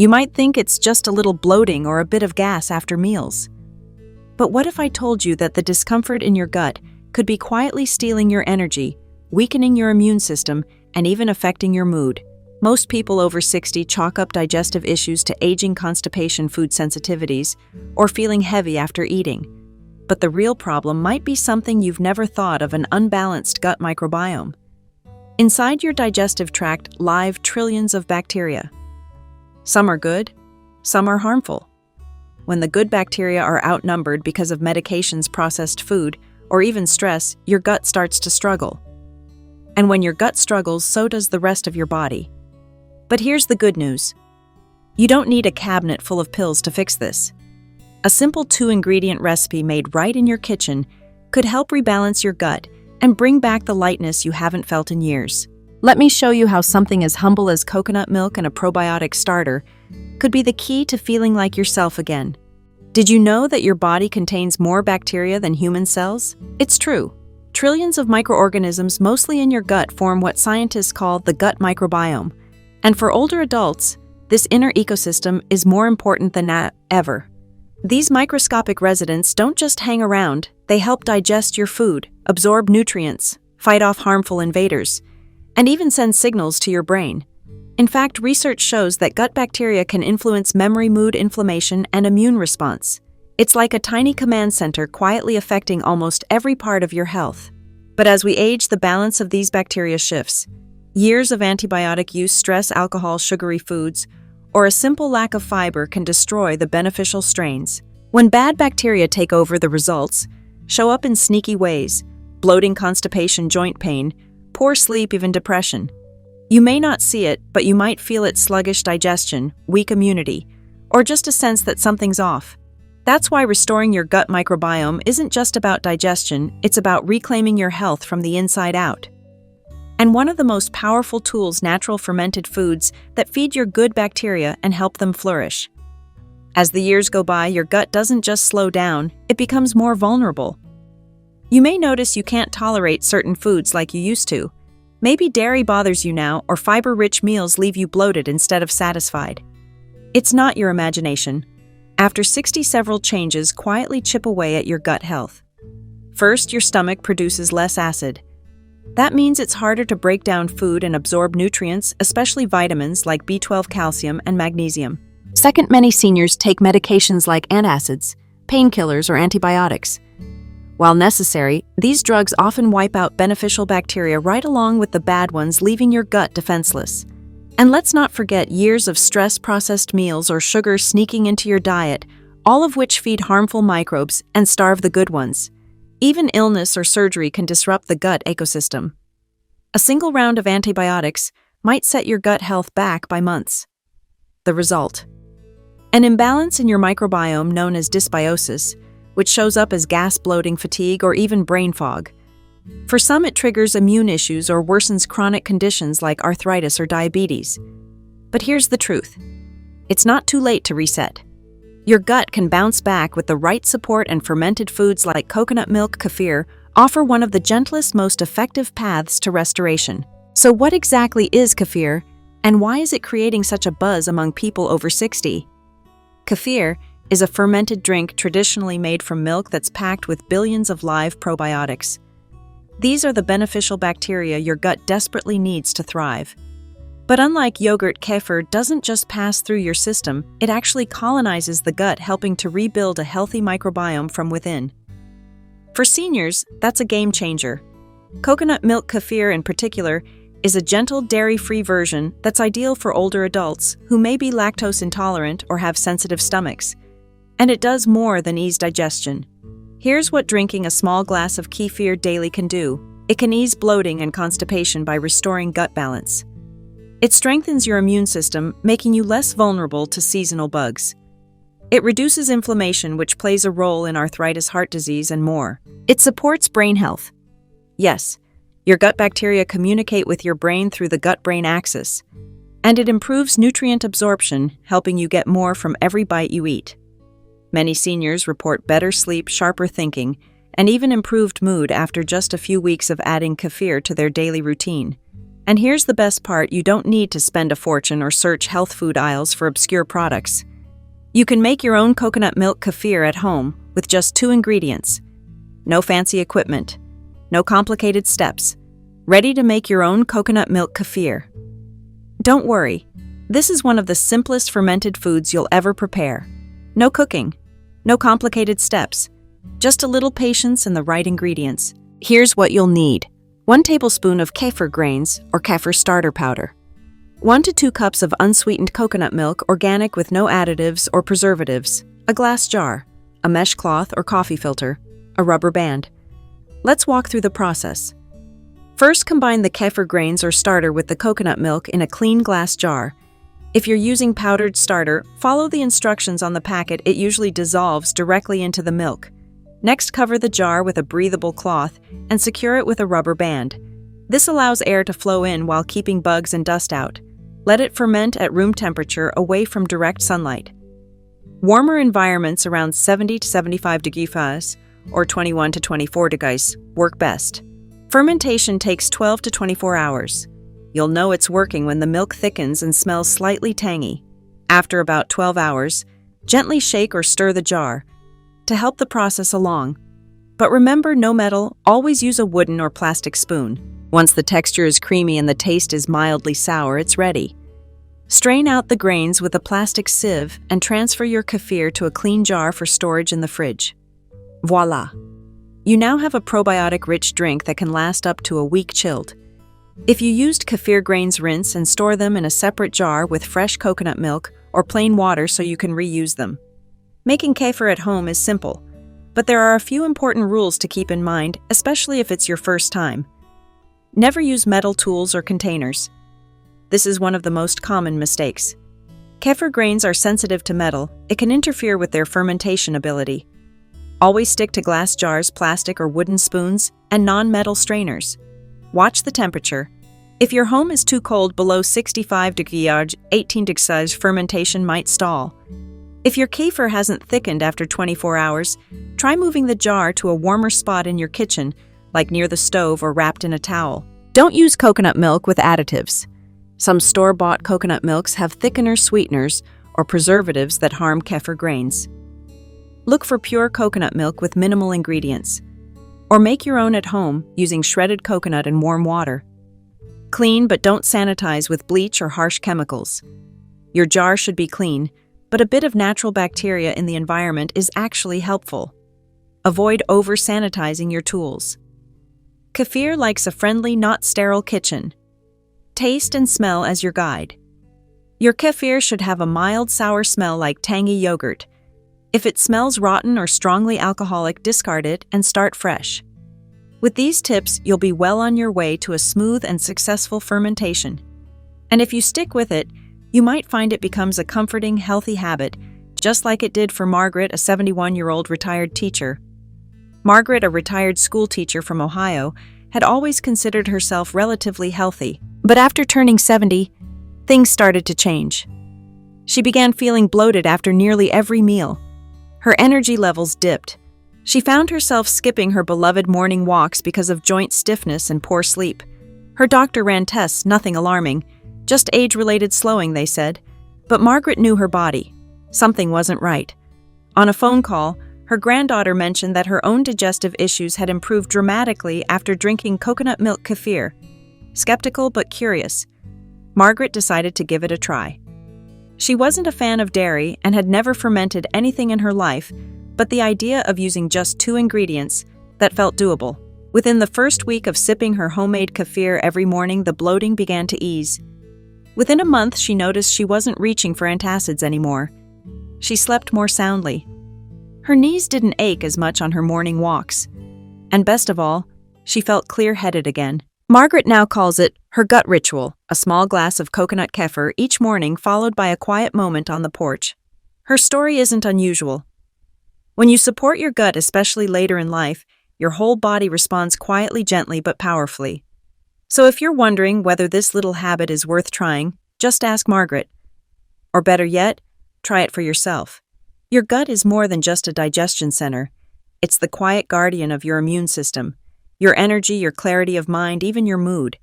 You might think it's just a little bloating or a bit of gas after meals. But what if I told you that the discomfort in your gut could be quietly stealing your energy, weakening your immune system, and even affecting your mood? Most people over 60 chalk up digestive issues to aging, constipation, food sensitivities, or feeling heavy after eating. But the real problem might be something you've never thought of: an unbalanced gut microbiome. Inside your digestive tract live trillions of bacteria. Some are good, some are harmful. When the good bacteria are outnumbered because of medications, processed food, or even stress, your gut starts to struggle. And when your gut struggles, so does the rest of your body. But here's the good news. You don't need a cabinet full of pills to fix this. A simple 2-ingredient recipe made right in your kitchen could help rebalance your gut and bring back the lightness you haven't felt in years. Let me show you how something as humble as coconut milk and a probiotic starter could be the key to feeling like yourself again. Did you know that your body contains more bacteria than human cells? It's true. Trillions of microorganisms, mostly in your gut, form what scientists call the gut microbiome. And for older adults, this inner ecosystem is more important than ever. These microscopic residents don't just hang around, they help digest your food, absorb nutrients, fight off harmful invaders, and even send signals to your brain. In fact, research shows that gut bacteria can influence memory, mood, inflammation, and immune response. It's like a tiny command center quietly affecting almost every part of your health. But as we age, the balance of these bacteria shifts. Years of antibiotic use, stress, alcohol, sugary foods, or a simple lack of fiber can destroy the beneficial strains. When bad bacteria take over, the results show up in sneaky ways: bloating, constipation, joint pain, poor sleep, even depression. You may not see it, but you might feel it: sluggish digestion, weak immunity, or just a sense that something's off. That's why restoring your gut microbiome isn't just about digestion, it's about reclaiming your health from the inside out. And one of the most powerful tools: natural fermented foods that feed your good bacteria and help them flourish. As the years go by, your gut doesn't just slow down, it becomes more vulnerable. You may notice you can't tolerate certain foods like you used to. Maybe dairy bothers you now, or fiber-rich meals leave you bloated instead of satisfied. It's not your imagination. After 60, several changes quietly chip away at your gut health. First, your stomach produces less acid. That means it's harder to break down food and absorb nutrients, especially vitamins like B12, calcium, and magnesium. Second, many seniors take medications like antacids, painkillers, or antibiotics. While necessary, these drugs often wipe out beneficial bacteria right along with the bad ones, leaving your gut defenseless. And let's not forget years of stress, processed meals, or sugar sneaking into your diet, all of which feed harmful microbes and starve the good ones. Even illness or surgery can disrupt the gut ecosystem. A single round of antibiotics might set your gut health back by months. The result: an imbalance in your microbiome known as dysbiosis, which shows up as gas, bloating, fatigue, or even brain fog. For some, it triggers immune issues or worsens chronic conditions like arthritis or diabetes. But here's the truth: it's not too late to reset. Your gut can bounce back with the right support, and fermented foods like coconut milk, kefir, offer one of the gentlest, most effective paths to restoration. So what exactly is kefir, and why is it creating such a buzz among people over 60? Kefir is a fermented drink traditionally made from milk that's packed with billions of live probiotics. These are the beneficial bacteria your gut desperately needs to thrive. But unlike yogurt, kefir doesn't just pass through your system, it actually colonizes the gut, helping to rebuild a healthy microbiome from within. For seniors, that's a game changer. Coconut milk kefir in particular is a gentle, dairy-free version that's ideal for older adults who may be lactose intolerant or have sensitive stomachs. And it does more than ease digestion. Here's what drinking a small glass of kefir daily can do. It can ease bloating and constipation by restoring gut balance. It strengthens your immune system, making you less vulnerable to seasonal bugs. It reduces inflammation, which plays a role in arthritis, heart disease, and more. It supports brain health. Yes, your gut bacteria communicate with your brain through the gut-brain axis. And it improves nutrient absorption, helping you get more from every bite you eat. Many seniors report better sleep, sharper thinking, and even improved mood after just a few weeks of adding kefir to their daily routine. And here's the best part, you don't need to spend a fortune or search health food aisles for obscure products. You can make your own coconut milk kefir at home with just 2 ingredients. No fancy equipment, no complicated steps. Ready to make your own coconut milk kefir. Don't worry, this is one of the simplest fermented foods you'll ever prepare. No cooking, no complicated steps, just a little patience and the right ingredients. Here's what you'll need. 1 tablespoon of kefir grains or kefir starter powder. 1 to 2 cups of unsweetened coconut milk, organic with no additives or preservatives. A glass jar, a mesh cloth or coffee filter, a rubber band. Let's walk through the process. First, combine the kefir grains or starter with the coconut milk in a clean glass jar. If you're using powdered starter, follow the instructions on the packet. It usually dissolves directly into the milk. Next, cover the jar with a breathable cloth and secure it with a rubber band. This allows air to flow in while keeping bugs and dust out. Let it ferment at room temperature away from direct sunlight. Warmer environments around 70 to 75 degrees or 21 to 24 degrees work best. Fermentation takes 12 to 24 hours. You'll know it's working when the milk thickens and smells slightly tangy. After about 12 hours, gently shake or stir the jar to help the process along. But remember, no metal, always use a wooden or plastic spoon. Once the texture is creamy and the taste is mildly sour, it's ready. Strain out the grains with a plastic sieve and transfer your kefir to a clean jar for storage in the fridge. Voila! You now have a probiotic-rich drink that can last up to a week chilled. If you used kefir grains, rinse and store them in a separate jar with fresh coconut milk or plain water so you can reuse them. Making kefir at home is simple, but there are a few important rules to keep in mind, especially if it's your first time. Never use metal tools or containers. This is one of the most common mistakes. Kefir grains are sensitive to metal. It can interfere with their fermentation ability. Always stick to glass jars, plastic or wooden spoons, and non-metal strainers. Watch the temperature. If your home is too cold, below 65 degrees, 18 degrees, fermentation might stall. If your kefir hasn't thickened after 24 hours, try moving the jar to a warmer spot in your kitchen, like near the stove or wrapped in a towel. Don't use coconut milk with additives. Some store-bought coconut milks have thickeners, sweeteners, or preservatives that harm kefir grains. Look for pure coconut milk with minimal ingredients. Or make your own at home using shredded coconut and warm water. Clean, but don't sanitize with bleach or harsh chemicals. Your jar should be clean, but a bit of natural bacteria in the environment is actually helpful. Avoid over-sanitizing your tools. Kefir likes a friendly, not sterile kitchen. Taste and smell as your guide. Your kefir should have a mild sour smell like tangy yogurt. If it smells rotten or strongly alcoholic, discard it and start fresh. With these tips, you'll be well on your way to a smooth and successful fermentation. And if you stick with it, you might find it becomes a comforting, healthy habit, just like it did for Margaret, a 71-year-old retired teacher. Margaret, a retired school teacher from Ohio, had always considered herself relatively healthy. But after turning 70, things started to change. She began feeling bloated after nearly every meal. Her energy levels dipped. She found herself skipping her beloved morning walks because of joint stiffness and poor sleep. Her doctor ran tests, nothing alarming. Just age-related slowing, they said. But Margaret knew her body. Something wasn't right. On a phone call, her granddaughter mentioned that her own digestive issues had improved dramatically after drinking coconut milk kefir. Skeptical but curious, Margaret decided to give it a try. She wasn't a fan of dairy and had never fermented anything in her life, but the idea of using just 2 ingredients, that felt doable. Within the first week of sipping her homemade kefir every morning, the bloating began to ease. Within a month, she noticed she wasn't reaching for antacids anymore. She slept more soundly. Her knees didn't ache as much on her morning walks. And best of all, she felt clear-headed again. Margaret now calls it her gut ritual, a small glass of coconut kefir each morning followed by a quiet moment on the porch. Her story isn't unusual. When you support your gut, especially later in life, your whole body responds quietly, gently, but powerfully. So if you're wondering whether this little habit is worth trying, just ask Margaret. Or better yet, try it for yourself. Your gut is more than just a digestion center. It's the quiet guardian of your immune system, your energy, your clarity of mind, even your mood.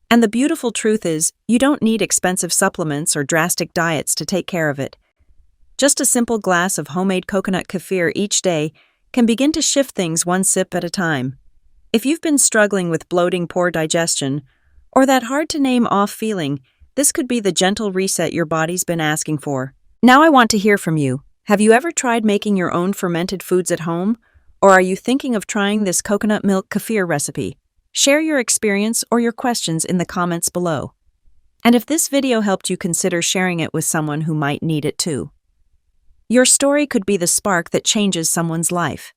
And the beautiful truth is, you don't need expensive supplements or drastic diets to take care of it. Just a simple glass of homemade coconut kefir each day can begin to shift things one sip at a time. If you've been struggling with bloating, poor digestion, or that hard-to-name off feeling, this could be the gentle reset your body's been asking for. Now I want to hear from you. Have you ever tried making your own fermented foods at home? Or are you thinking of trying this coconut milk kefir recipe? Share your experience or your questions in the comments below. And if this video helped you, consider sharing it with someone who might need it too. Your story could be the spark that changes someone's life.